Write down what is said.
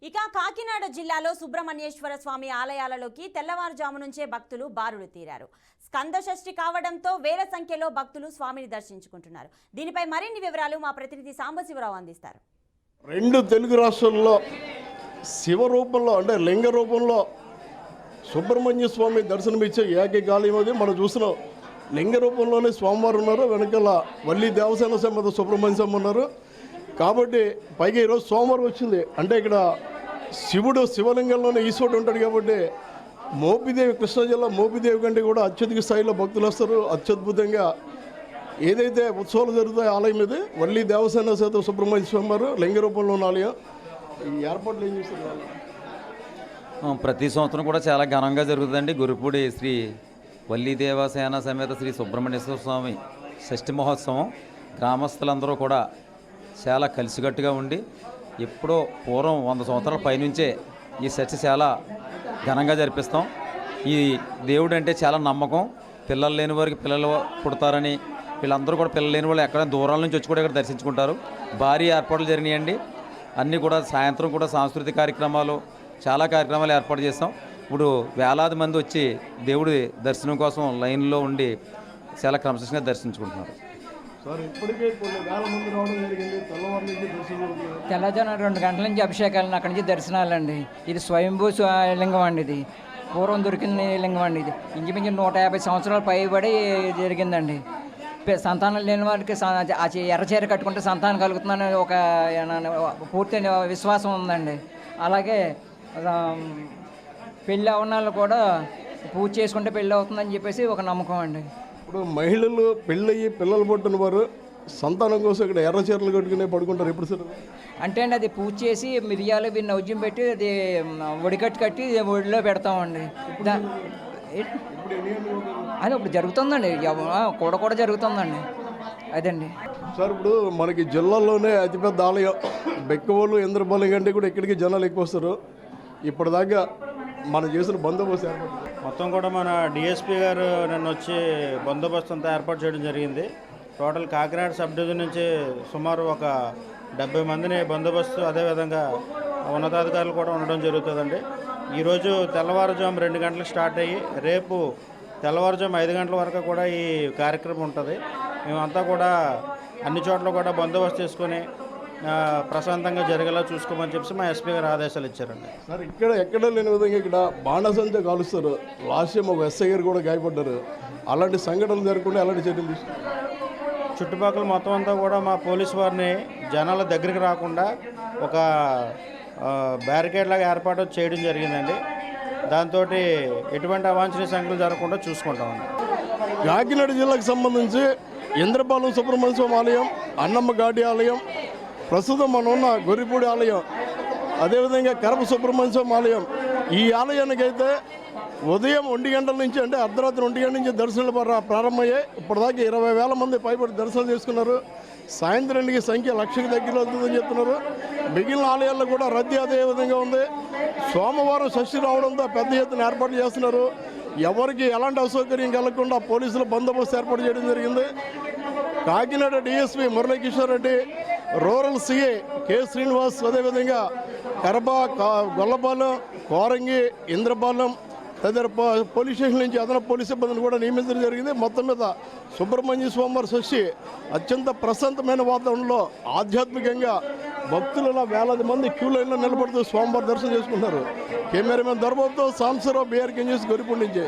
ఇక కాకినాడ జిల్లాలో సుబ్రహ్మణ్యేశ్వర స్వామి ఆలయాలలోకి తెల్లవారుజాము నుంచే భక్తులు బారులు తీరారు. స్కంద షష్ఠి కావడంతో వేల సంఖ్యలో భక్తులు స్వామిని దర్శించుకుంటున్నారు. దీనిపై మరిన్ని వివరాలు మా ప్రతినిధి సాంబశివరావు అందిస్తారు. రెండు తెలుగు రాష్ట్రాల్లో శివ రూపంలో అంటే లింగ రూపంలో సుబ్రహ్మణ్య స్వామి దర్శనమిచ్చే ఏకైక ఆలయం అది. మనం చూస్తున్నాం, లింగ రూపంలోనే స్వామివారు ఉన్నారు, వెనకాల వల్లి దేవసేన సమేత సుబ్రహ్మణ్య స్వామి ఉన్నారు. కాబట్టి పైగా ఈరోజు సోమవారం వచ్చింది అంటే ఇక్కడ శివుడు శివలింగంలోనే ఈశ్వరుడు ఉంటాడు. కాబట్టి మోపిదేవి, కృష్ణా జిల్లా మోపిదేవి కంటే కూడా అత్యధిక స్థాయిలో భక్తులు వస్తారు. అత్యద్భుతంగా ఏదైతే ఉత్సవాలు జరుగుతాయో ఆలయం ఇది వల్లి దేవసేన సేత సుబ్రహ్మణ్య స్వామి వారు లింగ రూపంలో ఉన్న ఆలయం. ఈ ఏర్పాట్లు ఏం చేస్తున్నారు? ప్రతి సంవత్సరం కూడా చాలా ఘనంగా జరుగుతుందండి. గురుపూడి శ్రీ వల్లి దేవసేన సమేత శ్రీ సుబ్రహ్మణ్యేశ్వర స్వామి షష్ఠి మహోత్సవం గ్రామస్తులందరూ కూడా చాలా కలిసికట్టుగా ఉండి ఎప్పుడో పూర్వం 100 సంవత్సరాల పైనుంచే ఈ షష్ఠి చాలా ఘనంగా జరిపిస్తాం. ఈ దేవుడు అంటే చాలా నమ్మకం. పిల్లలు లేని వారికి పిల్లలు పుడతారని, వీళ్ళందరూ కూడా పిల్లలు లేని వాళ్ళు ఎక్కడ దూరాల నుంచి వచ్చి కూడా ఇక్కడ దర్శించుకుంటారు. భారీ ఏర్పాట్లు జరిగినాయండి. అన్నీ కూడా సాయంత్రం కూడా సాంస్కృతిక కార్యక్రమాలు, చాలా కార్యక్రమాలు ఏర్పాటు చేస్తాం. ఇప్పుడు వేలాది మంది వచ్చి దేవుడి దర్శనం కోసం లైన్లో ఉండి చాలా క్రమశిక్షణగా దర్శించుకుంటున్నారు. తెల్లజాన 2 గంటల నుంచి అభిషేకాలను అక్కడి నుంచి దర్శనాలండి. ఇది స్వయంభూ లింగం అండి. ఇది పూర్వం దొరికిన లింగం అండి. ఇది ఇంచుమించు 150 సంవత్సరాలు పైబడి జరిగిందండి. సంతానం లేని వారికి ఎర్రచీర కట్టుకుంటే సంతానం కలుగుతుందని ఒక పూర్తి విశ్వాసం ఉందండి. అలాగే పెళ్ళి అవనాలు కూడా పూజ చేసుకుంటే పెళ్ళి అవుతుందని చెప్పేసి ఒక నమ్మకం అండి. ఇప్పుడు మహిళలు పెళ్ళయ్యి పిల్లలు పుట్టిన వారు సంతానం కోసం ఇక్కడ ఎర్ర చీరలు కట్టుకునే పడుకుంటారు. ఎప్పుడు సార్ అంటే అండి అది పూజ చేసి మిరియాలు నౌజ్యం పెట్టి అది ఒడికట్టు కట్టి ఒడిలో పెడతామండి. అది ఇప్పుడు జరుగుతుందండి, కూడా జరుగుతుందండి. అదండి సార్, ఇప్పుడు మనకి జిల్లాలోనే అతిపెద్ద ఆలయం బెక్కవోలు ఇంద్రపాలెం కంటే కూడా ఇక్కడికి జనాలు ఎక్కువ వస్తారు. ఇప్పటిదాకా మనం చేసిన బందోబస్తు మొత్తం కూడా మన డిఎస్పీ గారు నన్ను వచ్చి బందోబస్తు అంతా ఏర్పాటు చేయడం జరిగింది. టోటల్ కాకినాడ సబ్ డివిజన్ నుంచి సుమారు ఒక 70 మందిని బందోబస్తు, అదేవిధంగా ఉన్నతాధికారులు కూడా ఉండడం జరుగుతుందండి. ఈరోజు తెల్లవారుజాము 2 గంటలకు స్టార్ట్ అయ్యి రేపు తెల్లవారుజాము 5 గంటల వరకు కూడా ఈ కార్యక్రమం ఉంటుంది. మేమంతా కూడా అన్ని చోట్ల కూడా బందోబస్తు చేసుకొని ప్రశాంతంగా జరిగేలా చూసుకోమని చెప్పి మా ఎస్పీ గారు ఆదేశాలు ఇచ్చారండి. సార్, ఇక్కడ ఎక్కడ లేని విధంగా ఇక్కడ బాణసంచ కాలుస్తారు. లాస్ట్ టైం ఒక ఎస్ఐ గారు కూడా గాయపడ్డారు. అలాంటి సంఘటనలు జరగకుండా ఎలాంటి చర్యలు తీసుకున్నారు? చుట్టుపక్కల మొత్తం అంతా కూడా మా పోలీసు వారిని జనాల దగ్గరికి రాకుండా ఒక బ్యారికేడ్ లాగా ఏర్పాటు చేయడం జరిగిందండి. దాంతో ఎటువంటి అవాంఛనీయ సంఘటనలు జరగకుండా చూసుకుంటామండి. కాకినాడ జిల్లాకు సంబంధించి ఇంద్రపాలెం సుబ్రహ్మణ్య స్వామి ఆలయం, అన్నమ్మ గాడి ఆలయం, ప్రస్తుతం మనం ఉన్న గొర్రిపూడి ఆలయం, అదేవిధంగా కరప సుబ్రహ్మణ్య స్వామి ఆలయం. ఈ ఆలయానికైతే ఉదయం 1 గంటల నుంచి అంటే అర్ధరాత్రి 1 గంటల నుంచి దర్శనాలు ప్రారంభమయ్యాయి. ఇప్పటిదాకా 20,000 మంది పైబడి దర్శనం చేసుకున్నారు. సాయంత్రానికి సంఖ్య 1,00,000కి దగ్గరలో అవుతుందని చెప్తున్నారు. మిగిలిన ఆలయాల్లో కూడా రద్దీ అదే విధంగా ఉంది. సోమవారం షష్ఠి రావడంతో పెద్ద ఎత్తున ఏర్పాట్లు చేస్తున్నారు. ఎవరికి ఎలాంటి అసౌకర్యం కలగకుండా పోలీసులు బందోబస్తు ఏర్పాటు చేయడం జరిగింది. Kakinada DSP Muralikishore Reddy, rural CI K Srinivas, అదేవిధంగా కరబ, గొల్లపాలెం, కోరంగి, ఇంద్రపాలెం తదితర పోలీస్ స్టేషన్ నుంచి అదనపు పోలీస్ సిబ్బందిని కూడా నియమించడం జరిగింది. మొత్తం మీద సుబ్రహ్మణ్య స్వామివారి షష్ఠి అత్యంత ప్రశాంతమైన వాతావరణంలో ఆధ్యాత్మికంగా భక్తుల వేలాది మంది క్యూ లైన్లో నిలబడుతూ స్వామివారి దర్శనం చేసుకుంటున్నారు. కెమెరామెన్ దర్బాబుతో సాంబశివరావు, BRK న్యూస్, గొరిపూడి నుంచి.